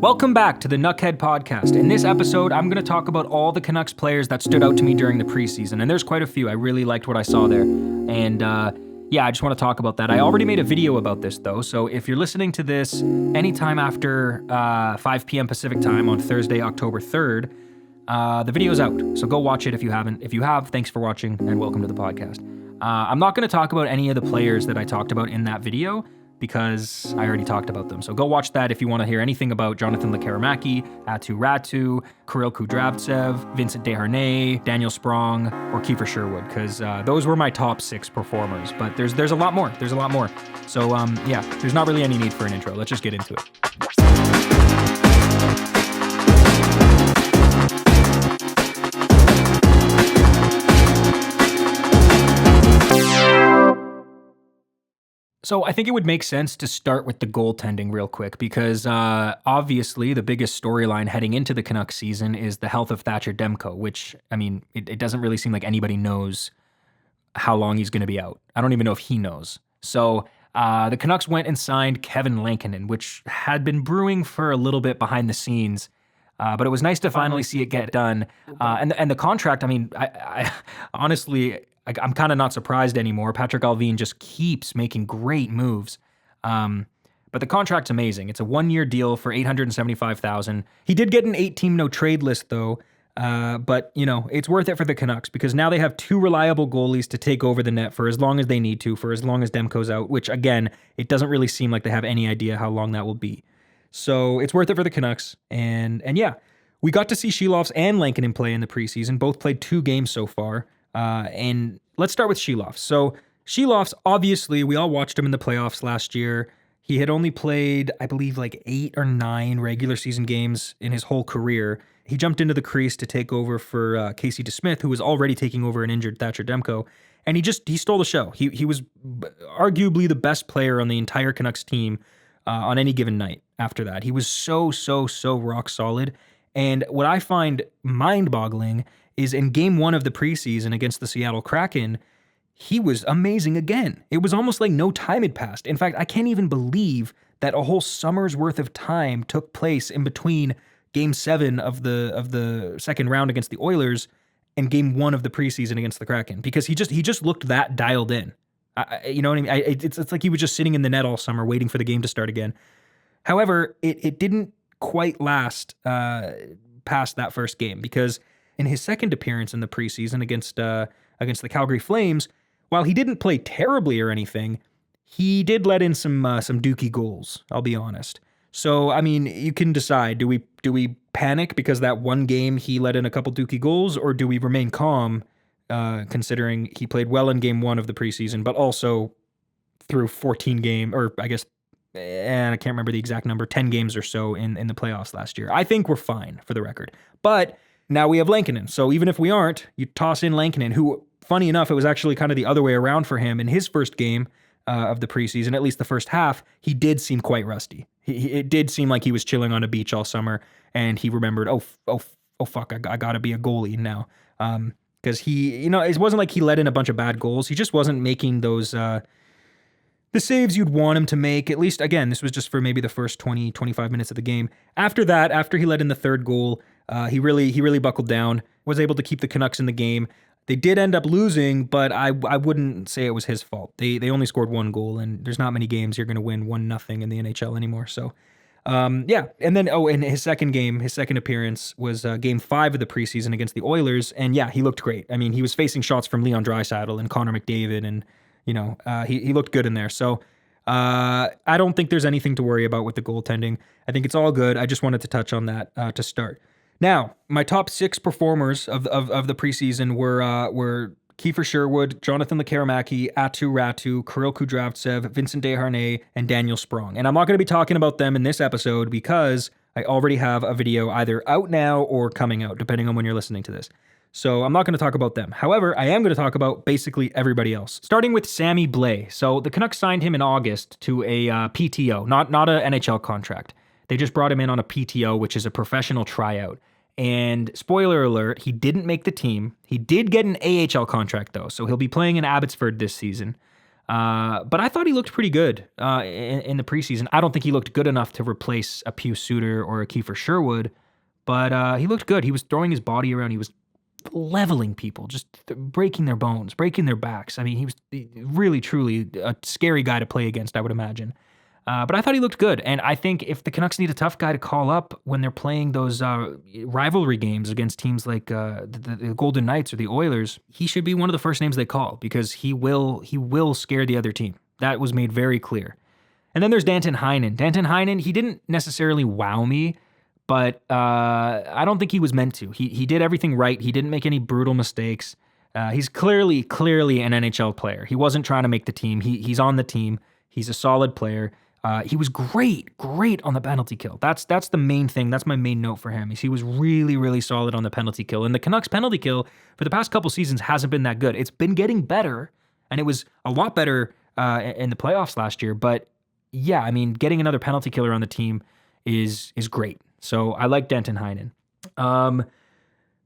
Welcome back to the Nuckhead Podcast. In this episode, I'm going to talk about all the Canucks players that stood out to me during the preseason, and there's quite a few. I really liked what I saw there, and I just want to talk about that. I already made a video about this, though, so if you're listening to this anytime after 5 p.m. Pacific time on Thursday, October 3rd, the video's out, so go watch it if you haven't. If you have, thanks for watching, and welcome to the podcast. I'm not going to talk about any of the players that I talked about in that video, because I already talked about them. So go watch that if you want to hear anything about Jonathan Lekkerimäki, Aatu Räty, Kirill Kudryavtsev, Vincent Desharnais, Daniel Sprong, or Kiefer Sherwood, because those were my top 6 performers. But there's a lot more. There's a lot more. So there's not really any need for an intro. Let's just get into it. So I think it would make sense to start with the goaltending real quick because obviously the biggest storyline heading into the Canucks season is the health of Thatcher Demko, which, I mean, it doesn't really seem like anybody knows how long he's going to be out. I don't even know if he knows. So the Canucks went and signed Kevin Lankinen, which had been brewing for a little bit behind the scenes, but it was nice to finally see it get done. And the contract, I mean, I honestly... I'm kind of not surprised anymore. Patrik Laine just keeps making great moves. But the contract's amazing. It's a 1-year deal for $875,000. He did get an 8-team no-trade list, though. But, you know, it's worth it for the Canucks because now they have 2 reliable goalies to take over the net for as long as they need to, for as long as Demko's out, which, again, it doesn't really seem like they have any idea how long that will be. So it's worth it for the Canucks. And yeah, we got to see Šilovs and Lankinen play in the preseason. Both played 2 games so far. And let's start with Šilovs. So Šilovs, obviously, we all watched him in the playoffs last year. He had only played, I believe, like 8 or 9 regular season games in his whole career. He jumped into the crease to take over for Casey DeSmith, who was already taking over an injured Thatcher Demko. And he stole the show. He was arguably the best player on the entire Canucks team on any given night after that. He was so rock solid. And what I find mind-boggling is in game 1 of the preseason against the Seattle Kraken, he was amazing again. It was almost like no time had passed. In fact, I can't even believe that a whole summer's worth of time took place in between game 7 of the second round against the Oilers and game 1 of the preseason against the Kraken, because he just looked that dialed in. You know what I mean? It's like he was just sitting in the net all summer waiting for the game to start again. However, it didn't quite last past that first game, because in his second appearance in the preseason against the Calgary Flames, while he didn't play terribly or anything, he did let in some dookie goals, I'll be honest. So, I mean, you can decide, do we panic because that one game he let in a couple dookie goals, or do we remain calm considering he played well in game 1 of the preseason, but also through 14 game, or I guess, and I can't remember the exact number, 10 games or so in the playoffs last year. I think we're fine, for the record. But now we have Lankinen. So even if we aren't, you toss in Lankinen, who, funny enough, it was actually kind of the other way around for him. In his first game of the preseason, at least the first half, he did seem quite rusty. It did seem like he was chilling on a beach all summer, and he remembered, oh fuck, I got to be a goalie now. Because he, you know, it wasn't like he let in a bunch of bad goals. He just wasn't making those the saves you'd want him to make. At least, again, this was just for maybe the first 20, 25 minutes of the game. After that, after he let in the third goal, he really buckled down, was able to keep the Canucks in the game. They did end up losing, but I wouldn't say it was his fault. They only scored 1 goal, and there's not many games you're going to win 1-0 in the NHL anymore. So, yeah. And then, in his second appearance was game 5 of the preseason against the Oilers, and yeah, he looked great. I mean, he was facing shots from Leon Draisaitl and Connor McDavid, and you know, he looked good in there. So I don't think there's anything to worry about with the goaltending. I think it's all good. I just wanted to touch on that to start. Now, my top 6 performers of the preseason were Kiefer Sherwood, Jonathan Lekkerimäki, Aatu Räty, Kirill Kudryavtsev, Vincent Desharnais, and Daniel Sprong. And I'm not going to be talking about them in this episode because I already have a video either out now or coming out, depending on when you're listening to this. So I'm not going to talk about them. However, I am going to talk about basically everybody else, starting with Sammy Blais. So the Canucks signed him in August to a PTO, not an NHL contract. They just brought him in on a PTO, which is a professional tryout. And spoiler alert, he didn't make the team. He did get an AHL contract, though, so he'll be playing in Abbotsford this season. But I thought he looked pretty good in the preseason. I don't think he looked good enough to replace a Pius Suter or a Kiefer Sherwood, but he looked good. He was throwing his body around. He was leveling people, just breaking their bones, breaking their backs. I mean, he was really, truly a scary guy to play against, I would imagine. But I thought he looked good. And I think if the Canucks need a tough guy to call up when they're playing those rivalry games against teams like the Golden Knights or the Oilers, he should be one of the first names they call because he will scare the other team. That was made very clear. And then there's Danton Heinen. Danton Heinen, he didn't necessarily wow me, but I don't think he was meant to. He did everything right. He didn't make any brutal mistakes. He's clearly an NHL player. He wasn't trying to make the team. He's on the team. He's a solid player. He was great on the penalty kill. That's the main thing. That's my main note for him. Is he was really, really solid on the penalty kill. And the Canucks penalty kill for the past couple seasons hasn't been that good. It's been getting better, and it was a lot better in the playoffs last year. But yeah, I mean, getting another penalty killer on the team is great. So I like Danton Heinen.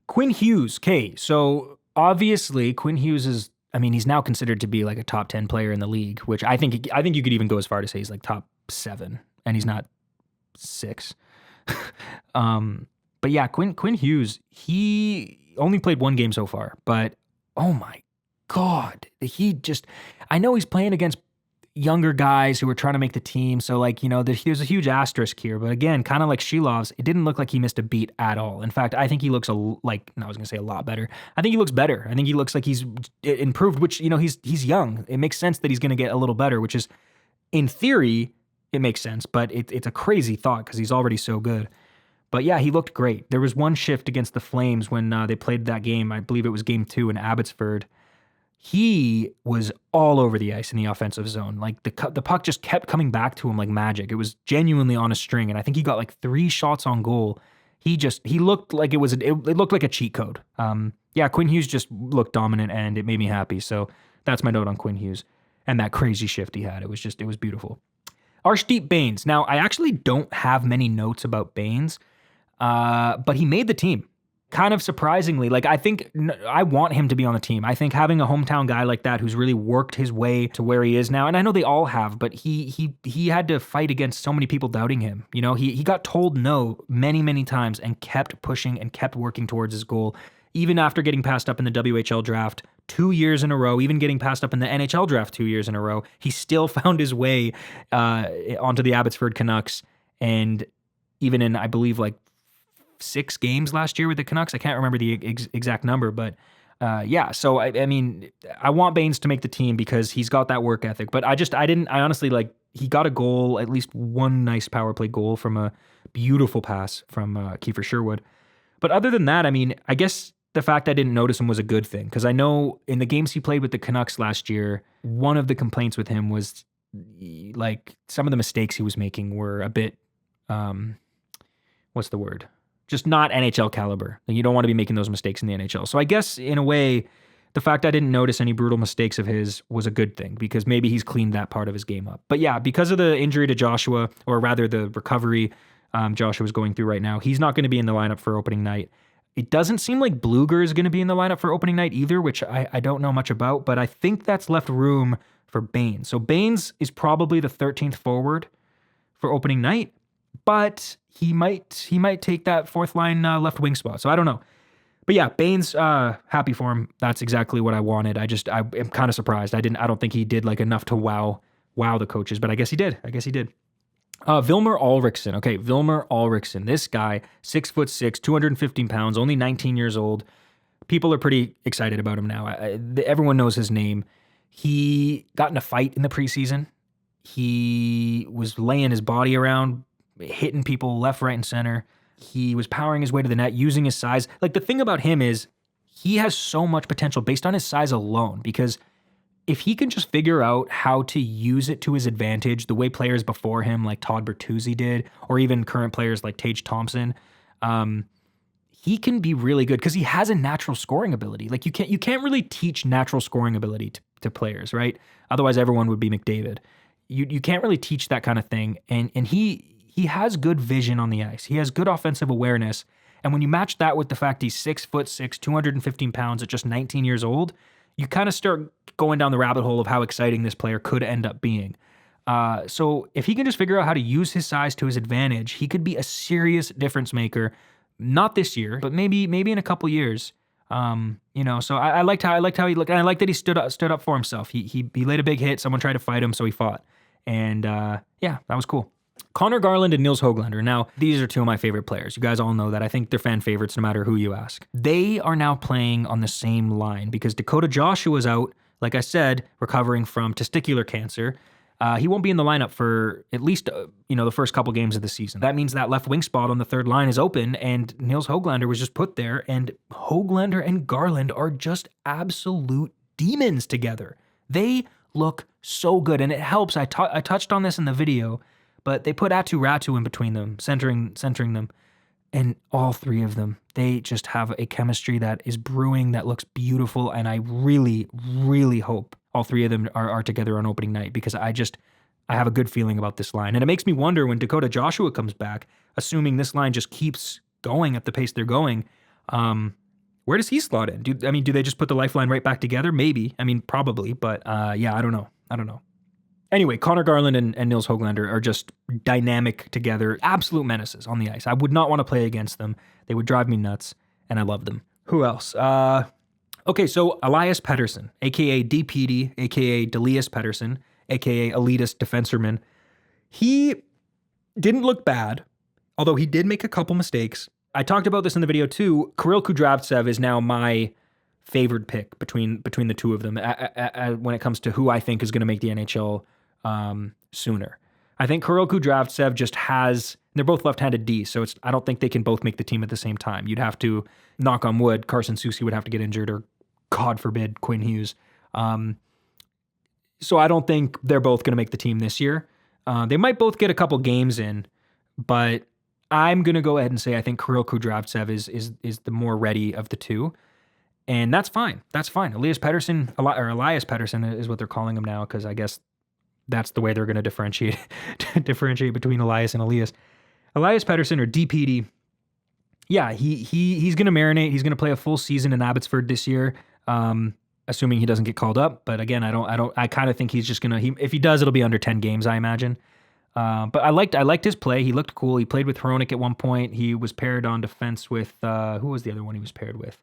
Quinn Hughes. Okay, so obviously Quinn Hughes is. I mean, he's now considered to be like a top 10 player in the league, which I think you could even go as far to say he's like top 7, and he's not 6. But yeah, Quinn Hughes, he only played 1 game so far, but oh my God, I know he's playing against younger guys who were trying to make the team. So like, you know, there's a huge asterisk here, but again, kind of like Šilovs, it didn't look like he missed a beat at all. In fact, I think he looks a lot better. I think he looks better. I think he looks like he's improved, which, you know, he's young. It makes sense that he's going to get a little better, which is, in theory, it makes sense, but it's a crazy thought because he's already so good. But yeah, he looked great. There was one shift against the Flames when they played that game. I believe it was game 2 in Abbotsford. He was all over the ice in the offensive zone. Like the puck just kept coming back to him like magic. It was genuinely on a string, and I think he got like 3 shots on goal. He looked like it looked like a cheat code. Yeah, Quinn Hughes just looked dominant, and it made me happy. So that's my note on Quinn Hughes and that crazy shift he had. It was beautiful. Arshdeep Bains. Now I actually don't have many notes about Bains, but he made the team. Kind of surprisingly, like I think I want him to be on the team. I think having a hometown guy like that who's really worked his way to where he is now, and I know they all have, but he had to fight against so many people doubting him. You know, he got told no many times and kept pushing and kept working towards his goal, even after getting passed up in the WHL draft 2 years in a row, even getting passed up in the NHL draft 2 years in a row. He still found his way onto the Abbotsford Canucks, and even in, I believe, like 6 games last year with the Canucks. I can't remember the exact number, but yeah. So I mean, I want Bains to make the team because he's got that work ethic. But I honestly, like, he got a goal, at least one nice power play goal from a beautiful pass from Kiefer Sherwood. But other than that, I mean, I guess the fact I didn't notice him was a good thing because I know in the games he played with the Canucks last year, one of the complaints with him was like some of the mistakes he was making were a bit, what's the word? Just not NHL caliber. Like, you don't want to be making those mistakes in the NHL. So I guess in a way, the fact I didn't notice any brutal mistakes of his was a good thing because maybe he's cleaned that part of his game up. But yeah, because of the injury to Joshua, or rather the recovery Joshua's going through right now, he's not going to be in the lineup for opening night. It doesn't seem like Bluger is going to be in the lineup for opening night either, which I don't know much about, but I think that's left room for Bains. So Bains is probably the 13th forward for opening night, but he might take that 4th line left wing spot. So I don't know. But yeah, Bains, happy for him. That's exactly what I wanted. I am kind of surprised. I don't think he did like enough to wow the coaches, but I guess he did. Vilmer Alriksson. Okay, Vilmer Alriksson. This guy, 6'6", 215 pounds, only 19 years old. People are pretty excited about him now. Everyone knows his name. He got in a fight in the preseason. He was laying his body around, hitting people left, right, and center. He was powering his way to the net, using his size. Like, the thing about him is he has so much potential based on his size alone, because if he can just figure out how to use it to his advantage, the way players before him, like Todd Bertuzzi did, or even current players like Tage Thompson, he can be really good because he has a natural scoring ability. Like, you can't really teach natural scoring ability to players, right? Otherwise, everyone would be McDavid. You can't really teach that kind of thing, and he has good vision on the ice. He has good offensive awareness, and when you match that with the fact he's 6'6", 215 pounds at just 19 years old, you kind of start going down the rabbit hole of how exciting this player could end up being. So if he can just figure out how to use his size to his advantage, he could be a serious difference maker. Not this year, but maybe in a couple years. So I liked how he looked, and I liked that he stood up for himself. He laid a big hit. Someone tried to fight him, so he fought, and that was cool. Conor Garland and Nils Höglander. Now, these are two of my favorite players. You guys all know that. I think they're fan favorites no matter who you ask. They are now playing on the same line because Dakota Joshua's out, like I said, recovering from testicular cancer. He won't be in the lineup for at least, the first couple games of the season. That means that left wing spot on the third line is open, and Nils Höglander was just put there, and Höglander and Garland are just absolute demons together. They look so good, and it helps. I touched on this in the video, but they put Aatu Räty in between them, centering them, and all three of them, they just have a chemistry that is brewing that looks beautiful, and I really, really hope all three of them are together on opening night, because I have a good feeling about this line. And it makes me wonder when Dakota Joshua comes back, assuming this line just keeps going at the pace they're going, where does he slot in? Do they just put the lifeline right back together? Maybe. Probably. But I don't know. Anyway, Conor Garland and Nils Höglander are just dynamic together, absolute menaces on the ice. I would not want to play against them. They would drive me nuts, and I love them. Who else? Okay, so Elias Pettersson, a.k.a. D-Petey, a.k.a. Elias Pettersson, a.k.a. elitist defenserman. He didn't look bad, although he did make a couple mistakes. I talked about this in the video too. Kirill Kudryavtsev is now my favored pick between the two of them when it comes to who I think is going to make the NHL sooner. I think Kirill Kudryavtsev just has... They're both left-handed D, so I don't think they can both make the team at the same time. You'd have to, knock on wood, Carson Soucy would have to get injured, or God forbid, Quinn Hughes. So I don't think they're both going to make the team this year. They might both get a couple games in, but I'm going to go ahead and say I think Kirill Kudryavtsev is the more ready of the two, and that's fine. That's fine. Elias Pettersson is what they're calling him now, because I guess that's the way they're going to differentiate between Elias and Elias. Elias Pettersson, or D-Petey, he's going to marinate. He's going to play a full season in Abbotsford this year, assuming he doesn't get called up. But again, I kind of think he's just going to, if he does, it'll be under 10 games, I imagine. But I liked his play. He looked cool. He played with Hronek at one point. He was paired on defense with, who was the other one he was paired with?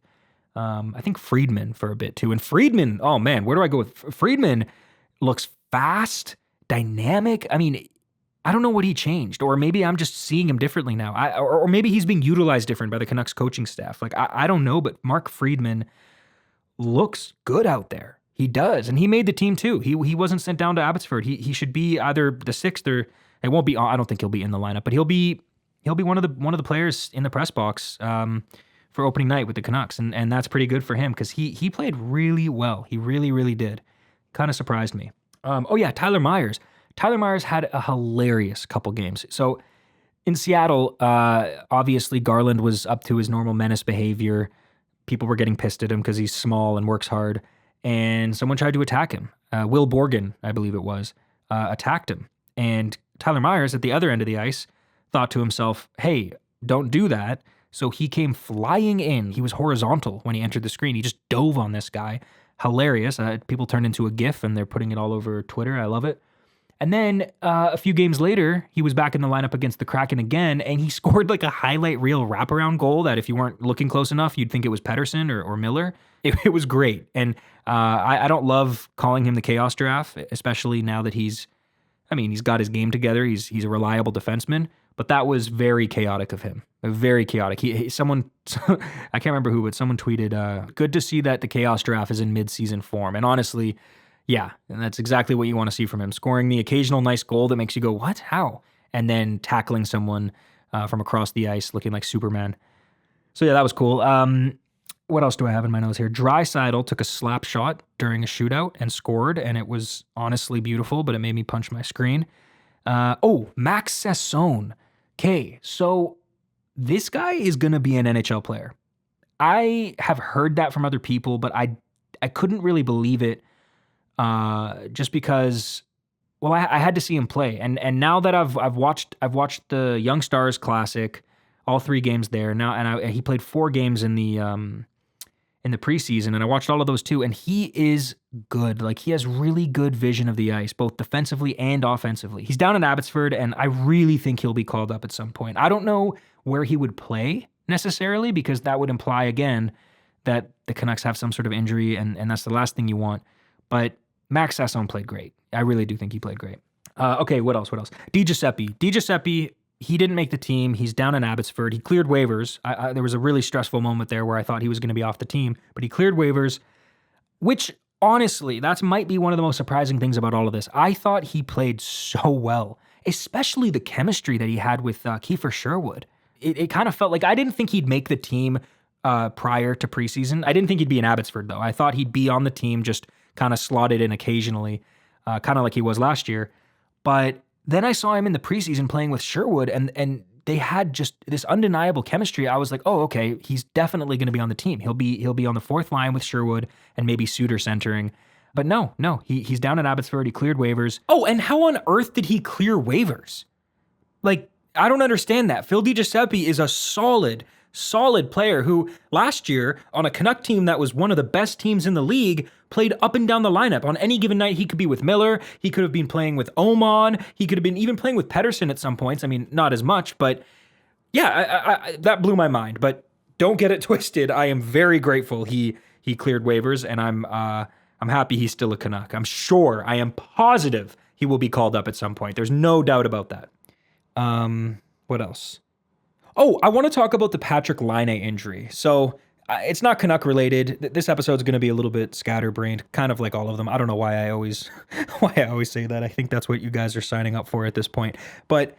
I think Friedman for a bit too. And Friedman, oh man, where do I go with Friedman? Looks fast, dynamic. I don't know what he changed, or maybe I'm just seeing him differently now. Or maybe he's being utilized different by the Canucks coaching staff. I don't know, but Mark Friedman looks good out there. He does, and he made the team too. He wasn't sent down to Abbotsford. He should be either the sixth, or it won't be. I don't think he'll be in the lineup, but he'll be one of the players in the press box for opening night with the Canucks, and that's pretty good for him, because he played really well. He really, really did. Kind of surprised me. Tyler Myers. Tyler Myers had a hilarious couple games. So in Seattle, obviously Garland was up to his normal menace behavior. People were getting pissed at him because he's small and works hard. And someone tried to attack him. Will Borgen, I believe it was, attacked him. And Tyler Myers at the other end of the ice thought to himself, hey, don't do that. So he came flying in. He was horizontal when he entered the screen. He just dove on this guy. Hilarious. People turned into a GIF, and they're putting it all over Twitter. I love it. And then a few games later, he was back in the lineup against the Kraken again, and he scored like a highlight reel wraparound goal that if you weren't looking close enough, you'd think it was Pettersson or Miller. It was great. And I don't love calling him the Chaos Giraffe, especially now that he's got his game together. He's a reliable defenseman, but that was very chaotic of him. Very chaotic. Someone, I can't remember who, but someone tweeted, good to see that the Chaos Giraffe is in mid-season form. And honestly, yeah, and that's exactly what you want to see from him. Scoring the occasional nice goal that makes you go, what? How? And then tackling someone from across the ice looking like Superman. So yeah, that was cool. What else do I have in my notes here? Draisaitl took a slap shot during a shootout and scored, and it was honestly beautiful, but it made me punch my screen. Max Sasson. Okay, so this guy is going to be an NHL player. I have heard that from other people, but I couldn't really believe it. Just because, well, I had to see him play, and now that I've watched the Young Stars Classic, all 3 games there now, and he played 4 games in the in the preseason, and I watched all of those too, and he is good. Like, he has really good vision of the ice, both defensively and offensively. He's down in Abbotsford, and I really think he'll be called up at some point. I don't know where he would play necessarily, because that would imply, again, that the Canucks have some sort of injury, and that's the last thing you want. But Max Sasson played great. I really do think he played great. Okay, what else? Giuseppe, he didn't make the team. He's down in Abbotsford. He cleared waivers. There was a really stressful moment there where I thought he was going to be off the team, but he cleared waivers, which honestly, that might be one of the most surprising things about all of this. I thought he played so well, especially the chemistry that he had with Kiefer Sherwood. It kind of felt like I didn't think he'd make the team prior to preseason. I didn't think he'd be in Abbotsford, though. I thought he'd be on the team, just kind of slotted in occasionally, kind of like he was last year. But then I saw him in the preseason playing with Sherwood, and they had just this undeniable chemistry. I was like, oh, okay, he's definitely going to be on the team. He'll be on the fourth line with Sherwood and maybe Suter centering. But no, he's down in Abbotsford. He cleared waivers. Oh, and how on earth did he clear waivers? Like, I don't understand that. Phil Giuseppe is a solid player who last year on a Canuck team that was one of the best teams in the league played up and down the lineup. On any given night, he could be with Miller. He could have been playing with Oman. He could have been even playing with Pettersson at some points. I mean, not as much, but yeah, I that blew my mind. But don't get it twisted. I am very grateful he cleared waivers, and I'm happy he's still a Canuck. I am positive he will be called up at some point. There's no doubt about that. What else? Oh, I want to talk about the Patrik Laine injury. So it's not Canuck related. This episode's going to be a little bit scatterbrained, kind of like all of them. I don't know why I always say that. I think that's what you guys are signing up for at this point. But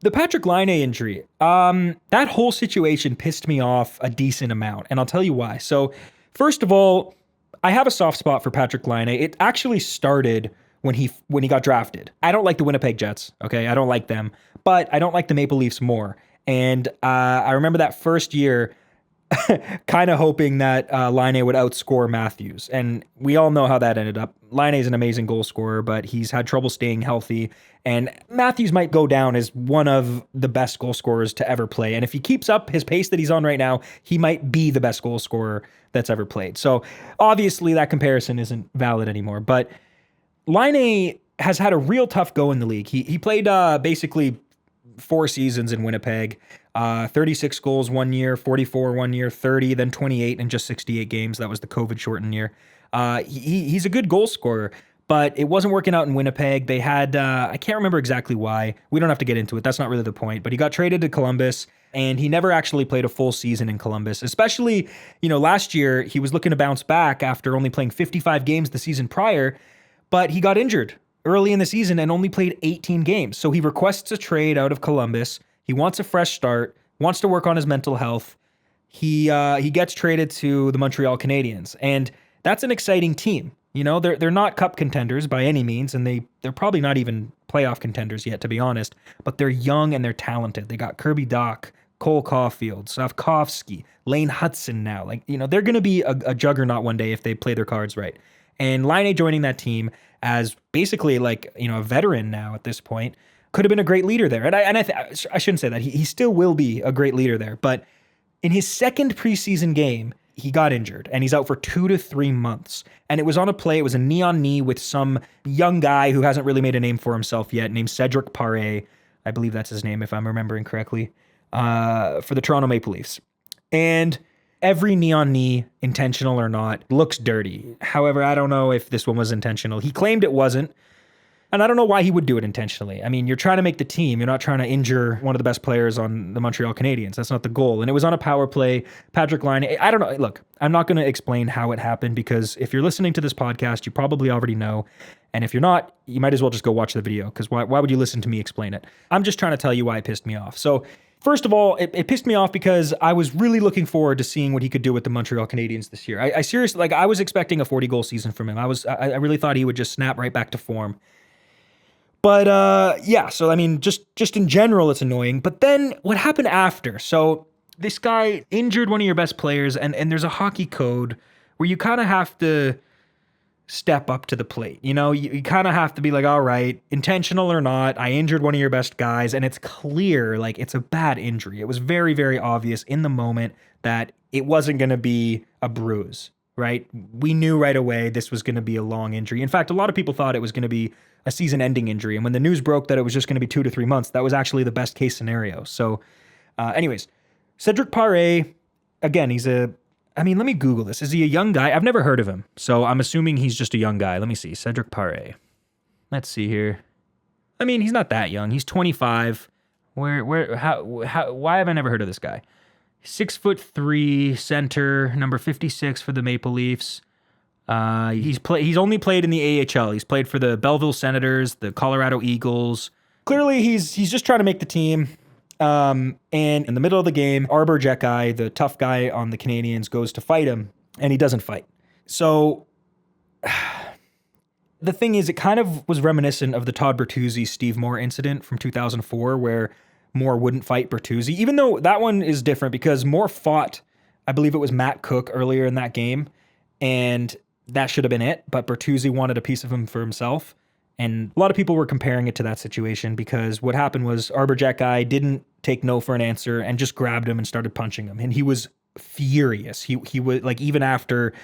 the Patrik Laine injury, that whole situation pissed me off a decent amount, and I'll tell you why. So first of all, I have a soft spot for Patrik Laine. It actually started when he got drafted. I don't like the Winnipeg Jets, okay? I don't like them, but I don't like the Maple Leafs more. And I remember that first year kind of hoping that Laine would outscore Matthews. And we all know how that ended up. Laine is an amazing goal scorer, but he's had trouble staying healthy. And Matthews might go down as one of the best goal scorers to ever play. And if he keeps up his pace that he's on right now, he might be the best goal scorer that's ever played. So obviously that comparison isn't valid anymore. But Laine has had a real tough go in the league. He played basically 4 seasons in Winnipeg, 36 goals one year, 44 one year, 30, then 28 in just 68 games. That was the COVID shortened year. He's a good goal scorer, but it wasn't working out in Winnipeg. They had, I can't remember exactly why. We don't have to get into it. That's not really the point, but he got traded to Columbus and he never actually played a full season in Columbus, especially, last year he was looking to bounce back after only playing 55 games the season prior, but he got injured early in the season and only played 18 games. So he requests a trade out of Columbus. He wants a fresh start, wants to work on his mental health. He gets traded to the Montreal Canadiens, and that's an exciting team. They're not cup contenders by any means, and they're probably not even playoff contenders yet, to be honest, but they're young and they're talented. They got Kirby Dach, Cole Caulfield, Slavkovsky, Lane Hudson now. They're going to be a juggernaut one day if they play their cards right. And Laine joining that team as basically a veteran now at this point could have been a great leader there. And I shouldn't say that. He still will be a great leader there. But in his second preseason game, he got injured and he's out for 2 to 3 months. And it was on a play. It was a knee-on-knee with some young guy who hasn't really made a name for himself yet, named Cedric Paré. I believe that's his name if I'm remembering correctly, for the Toronto Maple Leafs. And every knee-on-knee, intentional or not, looks dirty. However, I don't know if this one was intentional. He claimed it wasn't, and I don't know why he would do it intentionally. I mean, you're trying to make the team. You're not trying to injure one of the best players on the Montreal Canadiens. That's not the goal. And it was on a power play. Patrik Laine, I don't know. Look, I'm not going to explain how it happened because if you're listening to this podcast, you probably already know. And if you're not, you might as well just go watch the video because why would you listen to me explain it? I'm just trying to tell you why it pissed me off. So first of all, it pissed me off because I was really looking forward to seeing what he could do with the Montreal Canadiens this year. I seriously, I was expecting a 40-goal season from him. I really thought he would just snap right back to form. But so I mean, just in general, it's annoying. But then what happened after? So this guy injured one of your best players, and there's a hockey code where you kind of have to step up to the plate. You kind of have to be like, all right, intentional or not, I injured one of your best guys, and it's clear, like, it's a bad injury. It was very, very obvious in the moment that it wasn't going to be a bruise, right? We knew right away this was going to be a long injury. In fact, a lot of people thought it was going to be a season-ending injury, and when the news broke that it was just going to be 2 to 3 months, that was actually the best-case scenario. So, anyways, Cedric Paré, again, let me Google this. Is he a young guy? I've never heard of him, so I'm assuming he's just a young guy. Let me see. Cedric Paré. Let's see here. I mean, he's not that young. He's 25. Why have I never heard of this guy? 6'3" center, number 56 for the Maple Leafs. He's only played in the AHL. He's played for the Belleville Senators, the Colorado Eagles. Clearly, he's just trying to make the team. And in the middle of the game, Arber Xhekaj, the tough guy on the Canadiens, goes to fight him, and he doesn't fight. So the thing is, it kind of was reminiscent of the Todd Bertuzzi-Steve Moore incident from 2004, where Moore wouldn't fight Bertuzzi, even though that one is different because Moore fought, I believe it was Matt Cook earlier in that game, and that should have been it, but Bertuzzi wanted a piece of him for himself. And a lot of people were comparing it to that situation because what happened was Arber Xhekaj didn't take no for an answer and just grabbed him and started punching him. And he was furious. He was like, even after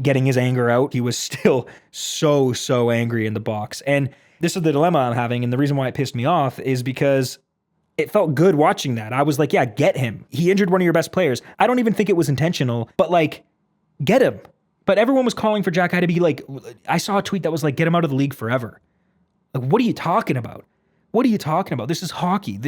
getting his anger out, he was still so angry in the box. And this is the dilemma I'm having. And the reason why it pissed me off is because it felt good watching that. I was like, yeah, get him. He injured one of your best players. I don't even think it was intentional, but like, get him. But everyone was calling for Xhekaj to be like, I saw a tweet that was like, get him out of the league forever. Like, what are you talking about? What are you talking about? This is hockey.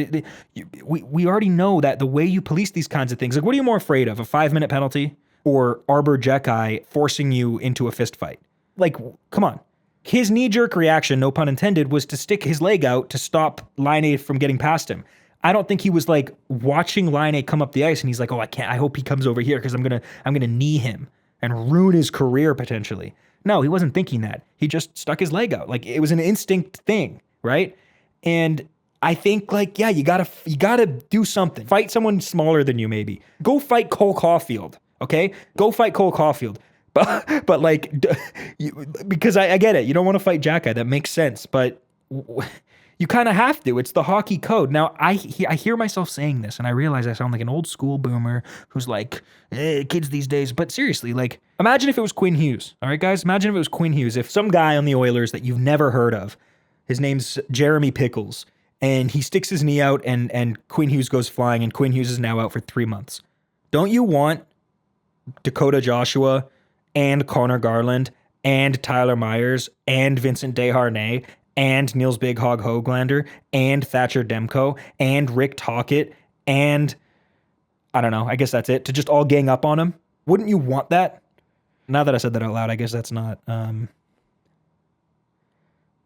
We already know that the way you police these kinds of things, like, what are you more afraid of, a 5-minute penalty or Arber Xhekaj forcing you into a fist fight? Like, come on. His knee-jerk reaction, no pun intended, was to stick his leg out to stop Laine from getting past him. I don't think he was like watching Laine come up the ice and he's like, oh, I hope he comes over here because I'm gonna knee him and ruin his career potentially. No, he wasn't thinking that. He just stuck his leg out. Like, it was an instinct thing, right? And I think, like, yeah, you gotta do something. Fight someone smaller than you, maybe. Go fight Cole Caulfield, okay? Go fight Cole Caulfield. But like, because I get it. You don't want to fight Xhekaj. That makes sense. But you kind of have to. It's the hockey code. Now, I hear myself saying this, and I realize I sound like an old school boomer who's like, kids these days. But seriously, like, imagine if it was Quinn Hughes. All right, guys? Imagine if it was Quinn Hughes. If some guy on the Oilers that you've never heard of, his name's Jeremy Pickles, and he sticks his knee out, and Quinn Hughes goes flying, and Quinn Hughes is now out for 3 months. Don't you want Dakota Joshua and Conor Garland and Tyler Myers and Vincent Desharnais and Nils Big Hog Höglander and Thatcher Demko and Rick Tocchet and, I don't know, I guess that's it, to just all gang up on him? Wouldn't you want that? Now that I said that out loud, I guess that's not,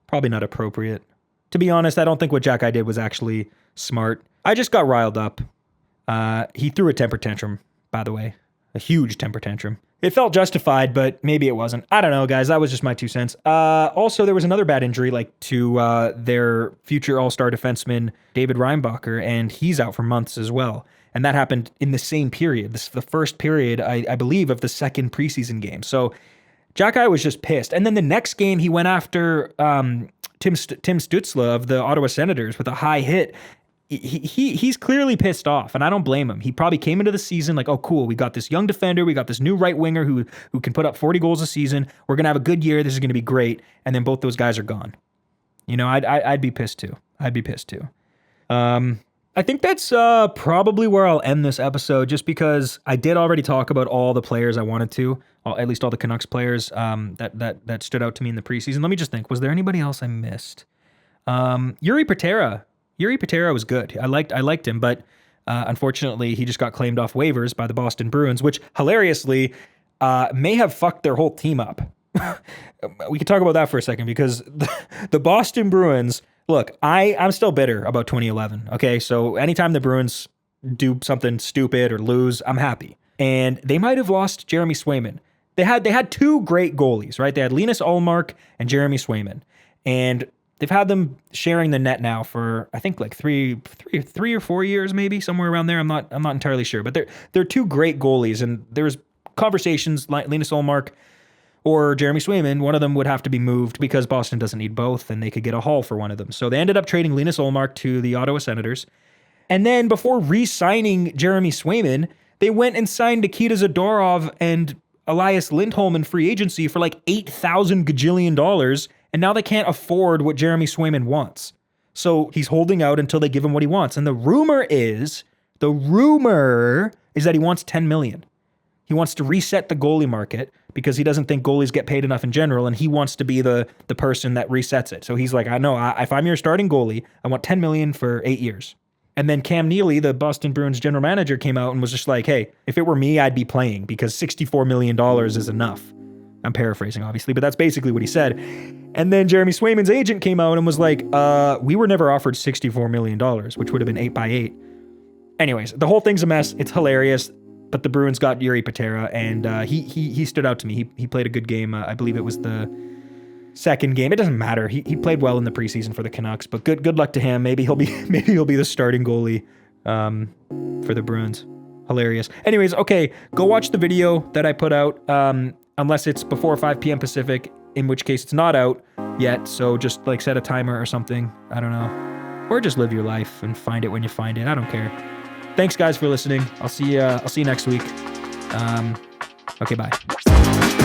probably not appropriate. To be honest, I don't think what Xhekaj did was actually smart. I just got riled up. He threw a temper tantrum, by the way. A huge temper tantrum. It felt justified, but maybe it wasn't. I don't know, guys. That was just my 2 cents. Also, there was another bad injury, like to their future all-star defenseman, David Reinbacher, and he's out for months as well. And that happened in the same period. This is the first period, I believe, of the second preseason game. So Xhekaj was just pissed. And then the next game, he went after Tim Stützle of the Ottawa Senators with a high hit. He's clearly pissed off, and I don't blame him. He probably came into the season like, oh, cool, we got this young defender, we got this new right winger who can put up 40 goals a season. We're gonna have a good year. This is gonna be great. And then both those guys are gone. You know, I'd be pissed too. I'd be pissed too. I think that's probably where I'll end this episode, just because I did already talk about all the players I wanted to, at least all the Canucks players that stood out to me in the preseason. Let me just think. Was there anybody else I missed? Jiří Patera. Jiří Patera was good. I liked him, but unfortunately, he just got claimed off waivers by the Boston Bruins, which hilariously may have fucked their whole team up. We can talk about that for a second, because the Boston Bruins, look, I'm still bitter about 2011, okay? So anytime the Bruins do something stupid or lose, I'm happy. And they might have lost Jeremy Swayman. They had 2 great goalies, right? They had Linus Ullmark and Jeremy Swayman. And they've had them sharing the net now for, I think, like three or 4 years, maybe somewhere around there. I'm not entirely sure, but they're 2 great goalies, and there's conversations. Linus Ullmark or Jeremy Swayman, one of them would have to be moved because Boston doesn't need both, and they could get a haul for one of them. So they ended up trading Linus Ullmark to the Ottawa Senators. And then before re-signing Jeremy Swayman, they went and signed Nikita Zadorov and Elias Lindholm in free agency for like $8,000 gajillion, and now they can't afford what Jeremy Swayman wants. So he's holding out until they give him what he wants. And the rumor is that he wants $10 million. He wants to reset the goalie market because he doesn't think goalies get paid enough in general, and he wants to be the person that resets it. So he's like, I know, if I'm your starting goalie, I want $10 million for 8 years. And then Cam Neely, the Boston Bruins general manager, came out and was just like, hey, if it were me, I'd be playing because $64 million is enough. I'm paraphrasing, obviously, but that's basically what he said. And then Jeremy Swayman's agent came out and was like, we were never offered $64 million, which would have been 8x8. Anyways, the whole thing's a mess. It's hilarious. But the Bruins got Jiří Patera, and he stood out to me. He played a good game. I believe it was the second game. It doesn't matter. He played well in the preseason for the Canucks, but good luck to him. Maybe he'll be the starting goalie for the Bruins. Hilarious. Anyways, okay, go watch the video that I put out. Unless it's before 5 p.m. Pacific, in which case it's not out yet. So just like set a timer or something. I don't know, or just live your life and find it when you find it. I don't care. Thanks guys for listening. I'll see you next week. Okay, bye.